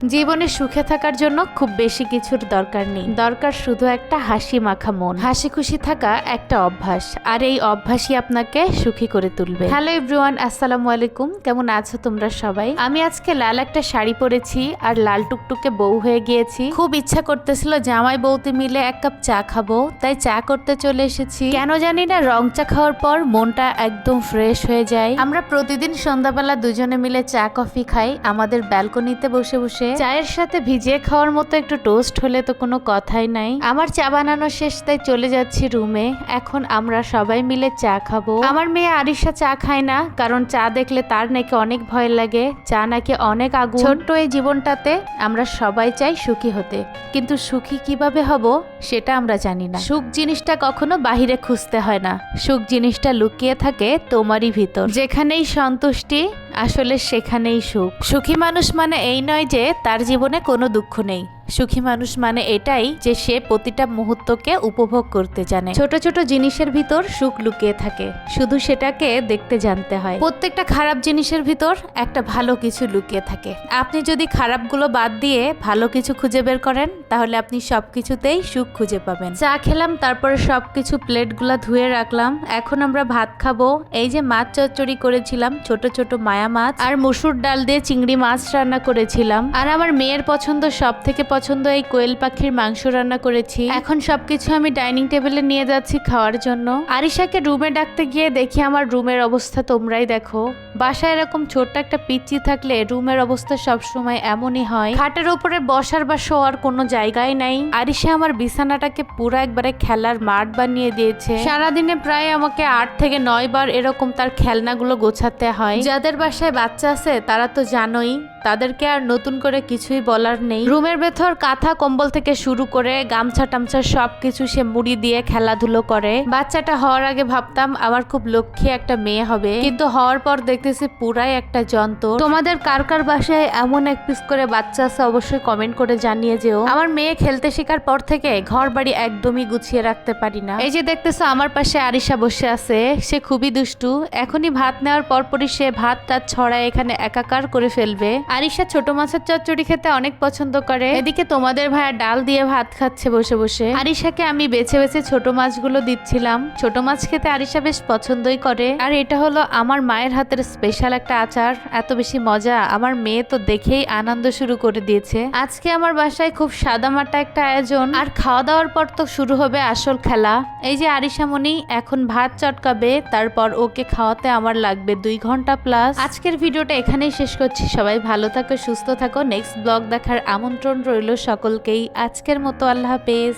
জীবনে সুখে থাকার জন্য খুব বেশি কিছুর দরকার নেই, দরকার শুধু একটা হাসি মাখা মন, হাসি খুশি থাকা একটা অভ্যাস, আর এই অভ্যাসই আপনাকে সুখী করে তুলবে। হ্যালো এভরিওয়ান, আসসালামু আলাইকুম। কেমন আছো তোমরা সবাই? আমি আজকে লাল একটা শাড়ি পরেছি আর লাল টুকটুকে বউ হয়ে গিয়েছি। খুব ইচ্ছা করতেছিল জামাই বউতে মিলে এক কাপ চা খাবো, তাই চা করতে চলে এসেছি। কেন জানি না রং চা খাওয়ার পর মনটা একদম ফ্রেশ হয়ে যায়। আমরা প্রতিদিন সন্ধ্যাবেলা দুজনে মিলে চা কফি খাই আমাদের ব্যালকনিতে বসে বসে। চায়ের সাথে ভিজিয়ে খাওয়ার মতো একটু টোস্ট হলে তো কোনো কথাই নাই। আমার চা বানানো শেষ, তাই চলে যাচ্ছি রুমে। এখন আমরা সবাই মিলে চা খাবো। আমার মেয়ে আরিশা চা খায় না, কারণ চা দেখলে তার নাকি অনেক ভয় লাগে। চা নাকি অনেক আগুন। ছোট্ট এই জীবনটাতে আমরা সবাই চাই সুখী হতে, কিন্তু সুখী কিভাবে হব সেটা আমরা জানি না। সুখ জিনিসটা কখনো বাহিরে খুঁজতে হয় না, সুখ জিনিসটা লুকিয়ে থাকে তোমারই ভিতর। যেখানেই সন্তুষ্টি, আসলে সেখানেই সুখ। সুখী মানুষ মানে এই নয় যে তার জীবনে কোনো দুঃখ নেই। সুখী মানুষ মানে এটাই যে সে প্রতিটা মুহূর্তকে উপভোগ করতে জানে। ছোট ছোট জিনিসের ভিতর সুখ লুকিয়ে থাকে, শুধু সেটাকে দেখতে জানতে হয়। প্রত্যেকটা খারাপ জিনিসের ভিতর একটা ভালো কিছু লুকিয়ে থাকে। আপনি যদি খারাপগুলো বাদ দিয়ে ভালো কিছু খুঁজে বের করেন, তাহলে আপনি সবকিছুতেই সুখ খুঁজে পাবেন। চা খেলাম, তারপরে সবকিছু প্লেটগুলা ধুয়ে রাখলাম। এখন আমরা ভাত খাবো। এই যে মাছ চচ্চড়ি করেছিলাম, ছোট ছোট মায়া মাছ আর মসুর ডাল দিয়ে চিংড়ি মাছ রান্না করেছিলাম। আর আমার মেয়ের পছন্দ, সব থেকে পছন্দ এই কোয়েল পাখির মাংস রান্না করেছি। এখন সবকিছু আমি ডাইনিং টেবিলে নিয়ে যাচ্ছি খাওয়ার জন্য। আরিশাকে রুমে ডাকতে গিয়ে দেখি আমার রুমের অবস্থা তোমরাই দেখো। বাসায় এরকম ছোট্ট একটা পিচ্চি থাকলে রুমের অবস্থা সবসময় এমনই হয়। খাটের উপরে বসার বা শোয়ার কোনো জায়গায় নাই। আরিশা আমার বিছানাটাকে পুরো একবারে খেলার মাঠ বানিয়ে দিয়েছে। সারাদিনে প্রায় আমাকে 8 থেকে 9 বার এরকম তার খেলনাগুলো গোছাতে হয়। যাদের বাসায় বাচ্চা আছে তারা তো জানোই, তাদেরকে আর নতুন করে কিছুই বলার নেই। রুমের ভেতর কাঁথা কম্বল থেকে শুরু করে গামছা টামছা সবকিছু সে মুড়ি দিয়ে খেলাধুলো করে। বাচ্চাটা হওয়ার আগে ভাবতাম আমার খুব লক্ষ্মী একটা মেয়ে হবে, কিন্তু হওয়ার পর দেখতেছি পুরাই একটা যন্ত্র। তোমাদের কার কার বাসায় এমন এক পিস করে বাচ্চা আছে অবশ্যই কমেন্ট করে জানিয়ে যেও। আমার মেয়ে খেলতে শেখার পর থেকে ঘর বাড়ি একদমই গুছিয়ে রাখতে পারি না। এই যে দেখতেছো আমার পাশে আরিশা বসে আছে, সে খুবই দুষ্টু। এখনই ভাত নেওয়ার পরপরই সে ভাতটা ছড়ায় এখানে একাকার করে ফেলবে। আরিশা ছোট মাছের চচ্চড়ি খেতে অনেক পছন্দ করে। এদিকে তোমাদের ভাইয়া ডাল দিয়ে ভাত খাচ্ছে বসে বসে। আরিশাকে আমি বেছে বেছে ছোট মাছগুলো দিচ্ছিলাম। ছোট মাছ খেতে আরিশা বেশ পছন্দই করে। আর এটা হলো আমার মায়ের হাতের স্পেশাল একটা আচার, এত বেশি মজা। আমার মেয়ে তো দেখেই আনন্দ শুরু করে দিয়েছে। আজকে আমার বাসায় খুব সাদামাটা একটা আয়োজন, আর খাওয়া দাওয়ার পর তো শুরু হবে আসল খেলা। এই যে আরিশা মনি এখন ভাত চটকাবে, তারপর ওকে খাওয়াতে আমার লাগবে 2 ঘন্টা প্লাস। আজকের ভিডিওটা এখানেই শেষ করছি। সবাই ভালো থাকো, সুস্থ থাকো। নেক্সট ব্লগ দেখার আমন্ত্রণ রইল সকলকেই। আজকের মতো আল্লাহ হাফেজ।